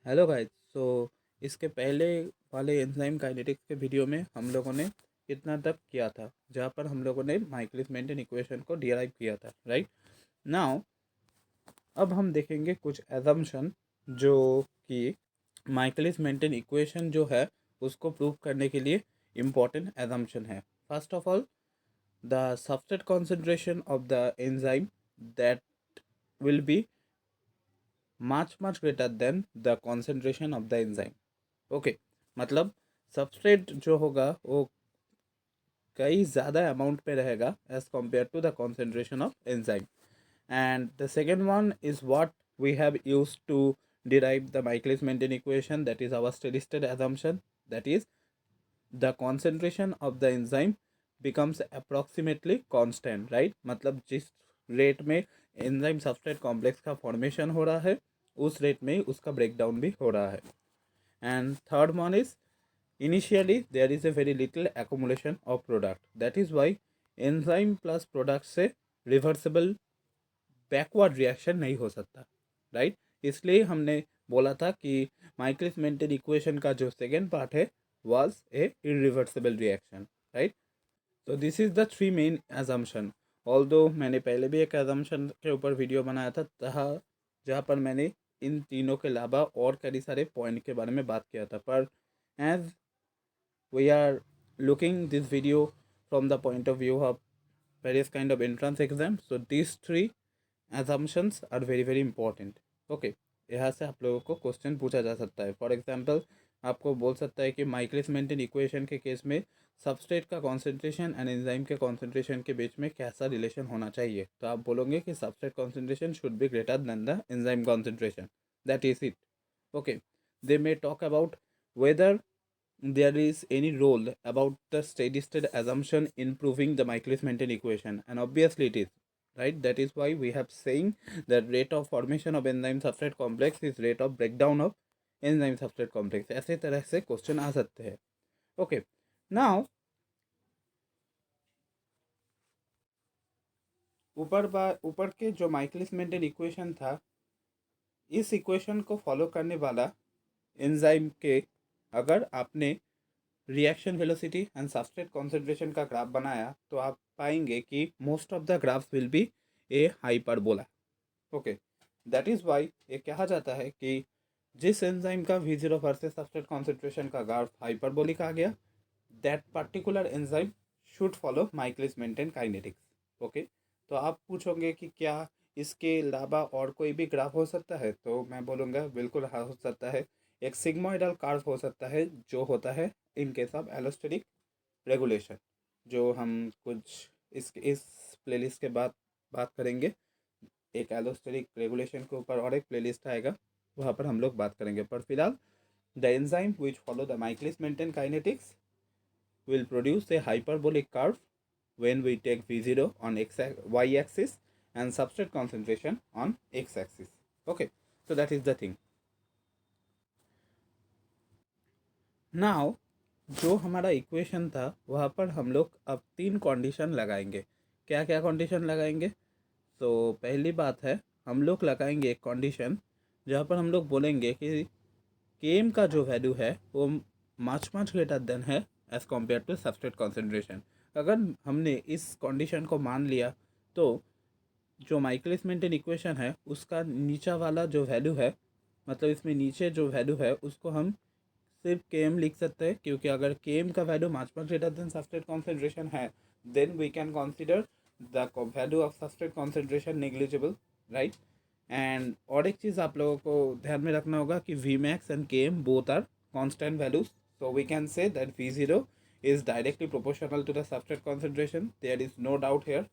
Hello guys. इसके पहले वाले एंजाइम काइनेटिक्स के वीडियो में हम लोगों ने कितना तक किया था, जहाँ पर हम लोगों ने माइकलिस मेंटन इक्वेशन को डिराइव किया था, राइट। नाउ अब हम देखेंगे कुछ एजम्पशन जो कि माइकलिस मेंटन इक्वेशन जो है उसको प्रूव करने के लिए इम्पॉर्टेंट एजम्पशन है। First of all, the substrate concentration of the enzyme that will be much greater than the concentration of the enzyme. Okay, मतलब सबस्ट्रेट जो होगा वो कई ज़्यादा अमाउंट पे रहेगा as compare to the concentration of enzyme. And the second one is what we have used to derive the Michaelis-Menten equation, that is our steady state assumption, that is the concentration of the enzyme becomes approximately constant, right. मतलब जिस rate में enzyme substrate complex का formation हो रहा है उस rate में उसका ब्रेकडाउन भी हो रहा है. And third one is initially there is a very little accumulation of product, that is why enzyme plus product से रिवर्सिबल बैकवर्ड रिएक्शन नहीं हो सकता, राइट. इसलिए हमने बोला था कि माइकलिस मेंटन इक्वेशन का जो सेकेंड पार्ट है was a irreversible reaction, right. तो this is the three main assumption. Although मैंने पहले भी एक एजम्पशन के ऊपर वीडियो बनाया था जहाँ पर मैंने इन तीनों के अलावा और कई सारे पॉइंट के बारे में बात किया था, पर as we are looking this video from the point of view of various kind of entrance exam, so these three assumptions are very important. Okay, यहाँ से आप लोगों को क्वेश्चन पूछा जा सकता है. फॉर एग्जांपल आपको बोल सकता है कि माइकलिस मेंटन इक्वेशन के केस में सबस्ट्रेट का कॉन्सेंट्रेशन एंड एंजाइम के कॉन्सेंट्रेशन के बीच में कैसा रिलेशन होना चाहिए, तो आप बोलोगे कि substrate concentration should be greater than the enzyme concentration. That is it. Okay, they may talk about whether there is any role about the steady state assumption in proving the Michaelis-Menten equation, and obviously it is, right. That is why we have saying that rate of formation of enzyme substrate complex is rate of breakdown of enzyme substrate complex. ऐसे तरह से question आ सकते हैं. Okay, now ऊपर के जो Michaelis Menten equation था, इस इक्वेशन को फॉलो करने वाला एंजाइम के अगर आपने reaction velocity and substrate concentration का ग्राफ बनाया तो आप पाएंगे कि most of the graphs will be a hyperbola. Okay, that is why ये कहा जाता है कि जिस एंजाइम का V0 वर्सेस सबस्ट्रेट कॉन्सेंट्रेशन का ग्राफ हाइपरबोलिक आ गया, that particular enzyme should follow Michaelis Menten kinetics. Okay, तो आप पूछोगे कि क्या इसके अलावा और कोई भी ग्राफ हो सकता है, तो मैं बोलूँगा बिल्कुल हाँ हो सकता है. एक सिग्मोइडल कार्व हो सकता है जो होता है in case of allosteric regulation, जो हम कुछ इस प्लेलिस्ट के बाद बात करेंगे. एक एलोस्टेरिक रेगुलेशन के ऊपर और एक प्लेलिस्ट आएगा, वहाँ पर हम लोग बात करेंगे. पर फिलहाल the enzyme which follow the Michaelis Menten kinetics will produce a hyperbolic curve when we take V0 on y-axis and substrate concentration on x-axis. Okay, so that is the thing. Now जो हमारा equation था वहाँ पर हम लोग अब तीन condition लगाएंगे. क्या क्या कंडीशन लगाएंगे? तो पहली बात है, हम लोग लगाएंगे एक कंडीशन जहाँ पर हम लोग बोलेंगे कि Km का जो वैल्यू है वो मच ग्रेटर देन है as compare to substrate concentration. अगर हमने इस कंडीशन को मान लिया तो जो माइकलिस मेंटन इक्वेशन है उसका नीचा वाला जो वैल्यू है, मतलब इसमें नीचे जो वैल्यू है उसको हम सिर्फ Km लिख सकते हैं, क्योंकि अगर Km का value much greater than substrate concentration है then we can consider the value of substrate concentration negligible, right. And और एक चीज़ आप लोगों को ध्यान में रखना होगा कि Vmax and Km both are constant values, so we can say that V0 is directly proportional to the substrate concentration. There is no doubt here,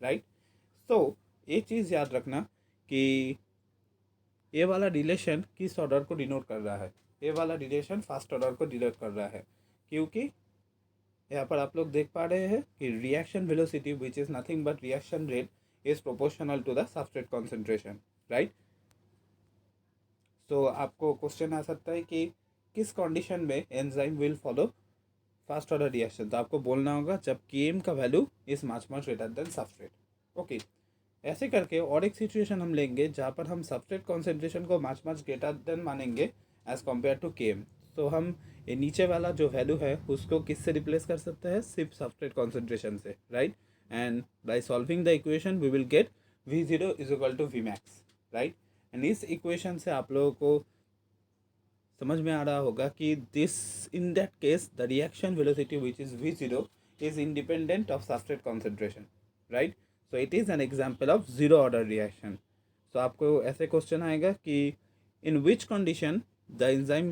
right. So ये चीज़ याद रखना कि ये वाला रिलेशन किस ऑर्डर को डिनोट कर रहा है. ये वाला रिलेशन फर्स्ट ऑर्डर को डिनोट कर रहा है, क्योंकि यहाँ पर आप लोग देख पा रहे हैं कि reaction velocity which is nothing but reaction rate is proportional to the substrate concentration, right. तो आपको क्वेश्चन आ सकता है कि किस कंडीशन में enzyme will follow first order reaction, तो आपको बोलना होगा जब Km का value is much greater than substrate. Okay, ऐसे करके और एक सिचुएशन हम लेंगे जहाँ पर हम सबस्ट्रेट कॉन्सेंट्रेशन को मच ग्रेटर देन मानेंगे एज कम्पेयर टू केम। तो हम ये नीचे वाला जो वैल्यू है उसको किससे रिप्लेस कर सकते हैं, सिर्फ सबस्ट्रेट कॉन्सेंट्रेशन से, right. And by solving the equation we will get V0 is equal to V max, right. And इस इक्वेशन से आप लोगों को समझ में आ रहा होगा कि this in that case the reaction velocity which is V0 is independent of substrate concentration, right? So it is an example of zero order reaction. So आपको ऐसे क्वेश्चन आएगा कि in which condition the enzyme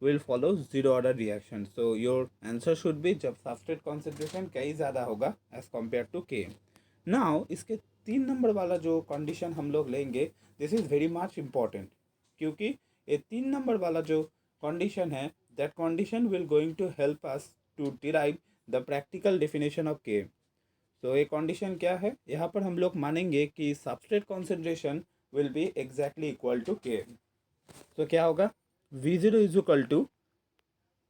will follow zero order reaction. So your answer should be जब substrate concentration कहीं ज़्यादा होगा as compared to Km. Now इसके 3 number वाला जो कंडीशन हम लोग लेंगे, this is very much important, क्योंकि ये 3 नंबर वाला जो कंडीशन है, that condition will going to help us to derive the practical definition of K. तो ये कंडीशन क्या है, यहाँ पर हम लोग मानेंगे कि substrate concentration will be exactly equal to K. तो क्या होगा, V0 is equal to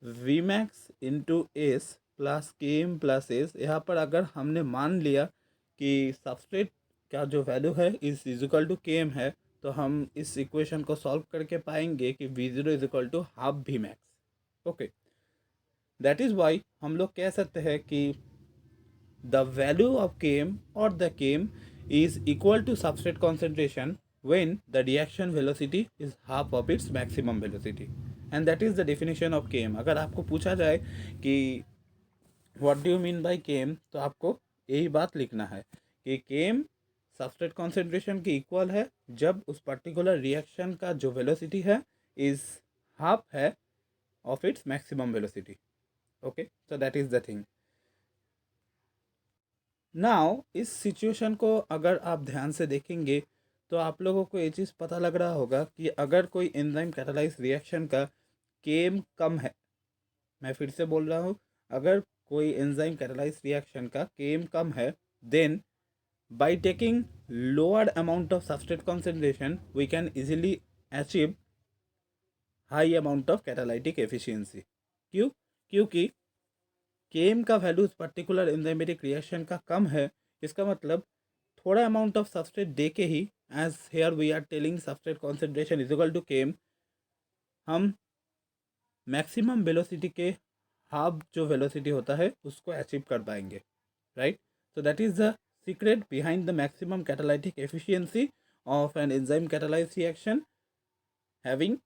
V max into S plus K M plus S. यहाँ पर अगर हमने मान लिया कि सबस्ट्रेट का जो वैल्यू है इज इक्वल टू के एम है, तो हम इस इक्वेशन को सॉल्व करके पाएंगे कि V0 is equal to half V max. Okay, that is why हम लोग कह सकते हैं कि द वैल्यू ऑफ Km और the Km is equal to substrate concentration when the reaction velocity is half of its maximum velocity, and that is the definition of Km. अगर आपको पूछा जाए कि what do you mean by Km, तो आपको यही बात लिखना है कि Km सबस्ट्रेट कॉन्सेंट्रेशन की इक्वल है जब उस पर्टिकुलर रिएक्शन का जो वेलोसिटी है इज हाफ है of its maximum velocity. Okay, so that is the thing. Now इस सिचुएशन को अगर आप ध्यान से देखेंगे तो आप लोगों को ये चीज़ पता लग रहा होगा कि अगर कोई एंजाइम कैटालाइज रिएक्शन का केम कम है, मैं फिर से बोल रहा हूँ, अगर कोई एंजाइम कैटालाइज रिएक्शन का केम कम है, then by taking lower amount of substrate concentration we can easily achieve high amount of catalytic efficiency. क्यों? क्योंकि केम का वैल्यू उस पर्टिकुलर एंजाइमेटिक रिएक्शन का कम है, इसका मतलब थोड़ा अमाउंट ऑफ सबस्ट्रेट दे के ही, as here we are telling substrate concentration is equal to Km, हम मैक्सिमम वेलोसिटी के हाफ जो वेलोसिटी होता है उसको अचीव कर पाएंगे, right. So that is the secret behind the maximum catalytic efficiency of an enzyme catalyse reaction having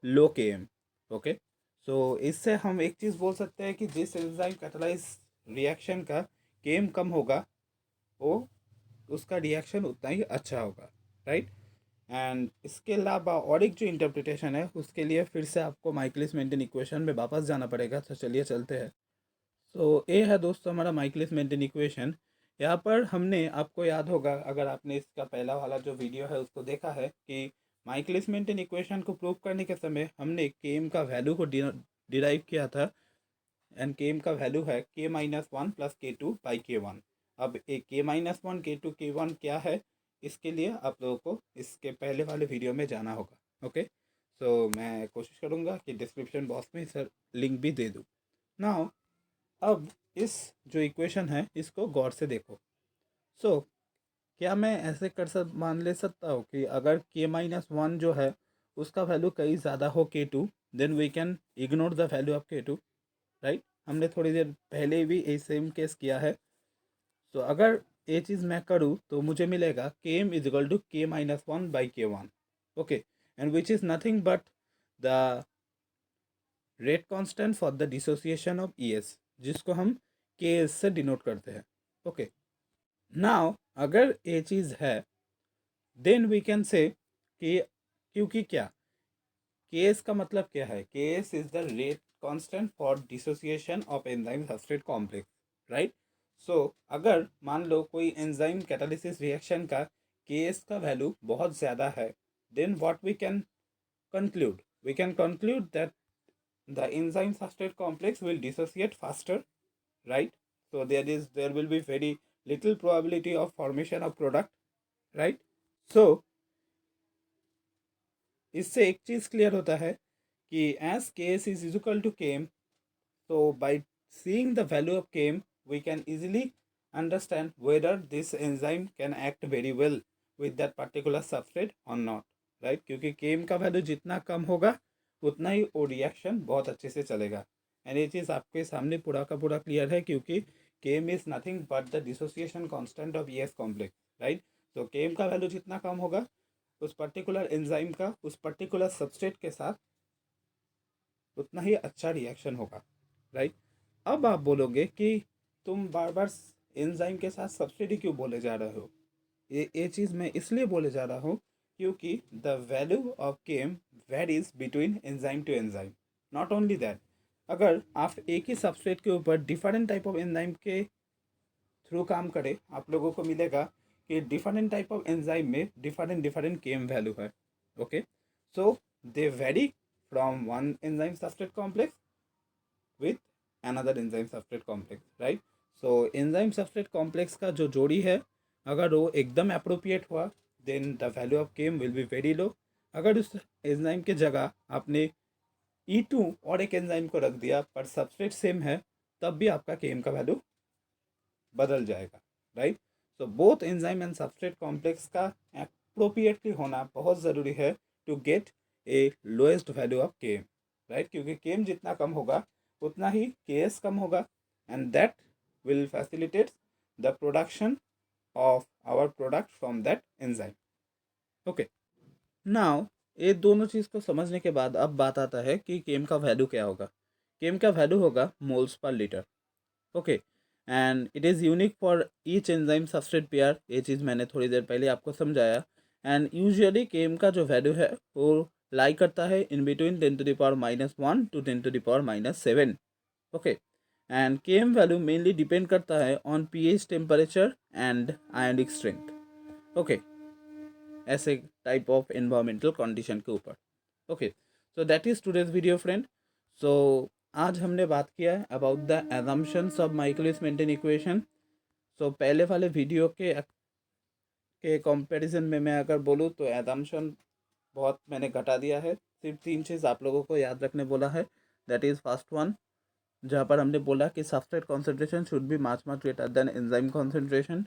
low Km. Okay, so इससे हम एक चीज़ बोल सकते हैं कि जिस एंजाइम कैटालाइज रिएक्शन का केम कम होगा वो उसका रिएक्शन उतना ही अच्छा होगा, राइट। एंड इसके अलावा और एक जो इंटरप्रिटेशन है उसके लिए फिर से आपको माइकलिस मेंटेन इक्वेशन में वापस जाना पड़ेगा। तो चलिए चलते हैं। तो ये है दोस्तों हमारा माइकलिस मेंटेन इक्वेशन। यहाँ पर हमने, आपको याद होगा अगर आपने इसका पहला वाला जो वीडियो है उसको देखा है, कि माइकलिस मेंटेन इक्वेशन को प्रूव करने के समय हमने केम का वैल्यू को डिराइव किया था, एंड केम का वैल्यू है K-1 plus K2 by K1। अब एक K-1 K2 K1 क्या है, इसके लिए आप लोगों को इसके पहले वाले वीडियो में जाना होगा। ओके, सो मैं कोशिश करूँगा कि डिस्क्रिप्शन बॉक्स में सर लिंक भी दे दूँ। नाउ अब इस जो इक्वेशन है इसको गौर से देखो। सो क्या मैं ऐसे मान ले सकता हूँ कि अगर K-1 जो है उसका वैल्यू कहीं ज़्यादा हो K2, then we can ignore the value of K2, right. हमने थोड़ी देर पहले भी ये सेम केस किया है। तो अगर ये चीज़ मैं करूँ तो मुझे मिलेगा Km is equal to K-1 by K1। Okay, and which is nothing but the rate constant for the dissociation of ES, जिसको हम KS से डिनोट करते हैं। ओके, नाउ अगर ये चीज़ है देन वी कैन से कि, क्योंकि क्या केएस का मतलब क्या है, Ks is the rate constant for dissociation of enzyme substrate complex, right. So अगर मान लो कोई एंजाइम कैटालिसिस रिएक्शन का केएस का वैल्यू बहुत ज़्यादा है, then what we can conclude, we can conclude that the enzyme substrate complex will dissociate faster, right? So there will be very little probability of formation of product, right? So इससे एक चीज़ clear होता है कि as Ks is equal to Km, so by seeing the value of Km we can easily understand whether this enzyme can act very well with that particular substrate or not, right, क्योंकि केम का value जितना कम होगा उतना ही वो reaction बहुत अच्छे से चलेगा। एंड ये चीज़ आपके सामने पूरा का पूरा क्लियर है, क्योंकि Km is nothing but the dissociation constant of ES complex, right. तो केम का वैल्यू जितना कम होगा उस पर्टिकुलर एंजाइम का उस पर्टिकुलर सबस्ट्रेट के साथ उतना ही अच्छा रिएक्शन होगा, राइट। अब आप बोलोगे कि तुम बार बार एंजाइम के साथ सबस्ट्रेट ही क्यों बोले जा रहे हो। ये चीज़ मैं इसलिए बोले जा रहा हूँ क्योंकि the value of Km varies between enzyme to enzyme. Not only that, अगर आप एक ही सबस्ट्रेट के ऊपर डिफरेंट टाइप ऑफ एंजाइम के थ्रू काम करें, आप लोगों को मिलेगा कि डिफरेंट टाइप ऑफ एंजाइम में डिफरेंट डिफरेंट केम वैल्यू है। Okay, so they vary from one enzyme substrate complex with another enzyme substrate complex, right. So enzyme substrate complex का जो जोड़ी है, अगर वो एकदम अप्रोप्रिएट हुआ then the value of Km will be very low. अगर उस एंजाइम के जगह आपने E2 और एक एंजाइम को रख दिया पर सबस्ट्रेट सेम है, तब भी आपका केम का वैल्यू बदल जाएगा, right. So both enzyme and substrate complex का अप्रोप्रिएटली होना बहुत ज़रूरी है to get a lowest value of Km, right, क्योंकि केम जितना कम होगा उतना ही केएस कम होगा, and that will facilitate the production of our product from that enzyme. Okay, now ये दोनों चीज़ को समझने के बाद अब बात आता है कि केम का वैल्यू क्या होगा। केम का वैल्यू होगा moles per litre. Okay, and it is unique for each enzyme substrate pair. ये चीज़ मैंने थोड़ी देर पहले आपको समझाया। एंड यूजुअली केम का जो वैल्यू है वो लाई करता है in between 10⁻⁻1 to 10⁻⁷। Okay, and Km value mainly depend करता है on pH temperature and ionic strength. Okay, ऐसे टाइप ऑफ एनवायरमेंटल कंडीशन के ऊपर। Okay, so that is today's video friend. सो आज हमने बात किया है about the assumptions of Michaelis Menten equation. So पहले वाले वीडियो के कंपैरिजन में मैं अगर बोलूँ तो एजम्पशन बहुत मैंने घटा दिया है। सिर्फ 3 चीज़ आप लोगों को याद रखने बोला है। दैट इज़ फर्स्ट वन, जहाँ पर हमने बोला कि substrate concentration should be much greater then enzyme concentration.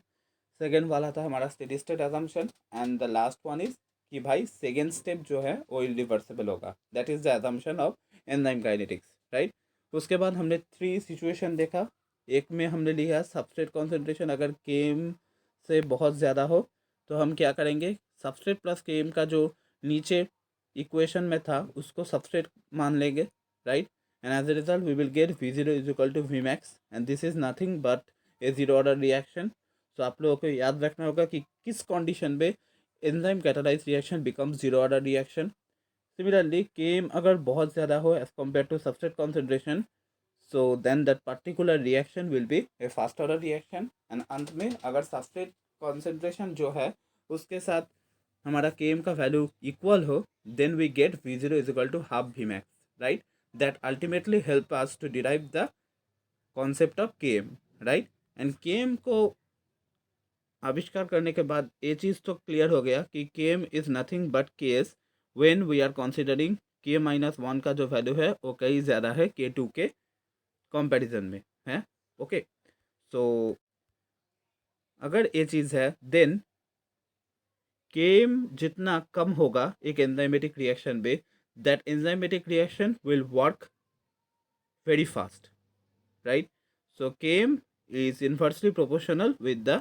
Second वाला था हमारा steady state assumption, and the last one is कि भाई सेकेंड स्टेप जो है वो इरिवर्सिबल होगा। That is the assumption of enzyme kinetics, right. उसके बाद हमने 3 सिचुएशन देखा। एक में हमने लिया सबस्ट्रेट कॉन्सेंट्रेशन अगर केम से बहुत ज़्यादा हो तो हम क्या करेंगे, सबस्ट्रेट प्लस केम का जो नीचे इक्वेशन में था उसको सबस्ट्रेट मान लेंगे, right. And as a result we will get V0 is equal to Vmax, and this is nothing but a zero order reaction। तो आप लोगों को याद रखना होगा कि किस कंडीशन में enzyme catalyse reaction become zero order reaction. Similarly Km अगर बहुत ज़्यादा हो as compare to substrate concentration, so then that particular reaction will be a first order reaction. And अंत में अगर सबस्ट्रेट कॉन्सेंट्रेशन जो है उसके साथ हमारा केम का वैल्यू इक्वल हो, then we get V0 is equal to half Vmax, right. That ultimately help us to derive the concept of Km, right. And Km को आविष्कार करने के बाद ये चीज़ तो क्लियर हो गया कि Km is nothing but Ks when we are considering K-1 का जो वैल्यू है वो कहीं ज़्यादा है K2 के कंपैरिजन में है। ओके, सो अगर ये चीज़ है देन केम जितना कम होगा एक एंजाइमेटिक रिएक्शन में, that enzymatic reaction will work very fast, right. So Km is inversely proportional with the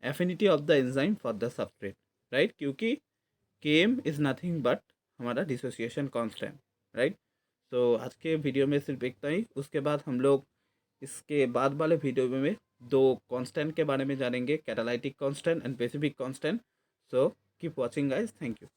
affinity of the enzyme for the substrate, right, क्योंकि Km is nothing but हमारा dissociation constant, right. सो आज के video में सिर्फ इतना ही। उसके बाद हम लोग इसके बाद वाले वीडियो में 2 कांस्टेंट के बारे में जानेंगे, catalytic constant and specific constant. So keep watching guys, thank you.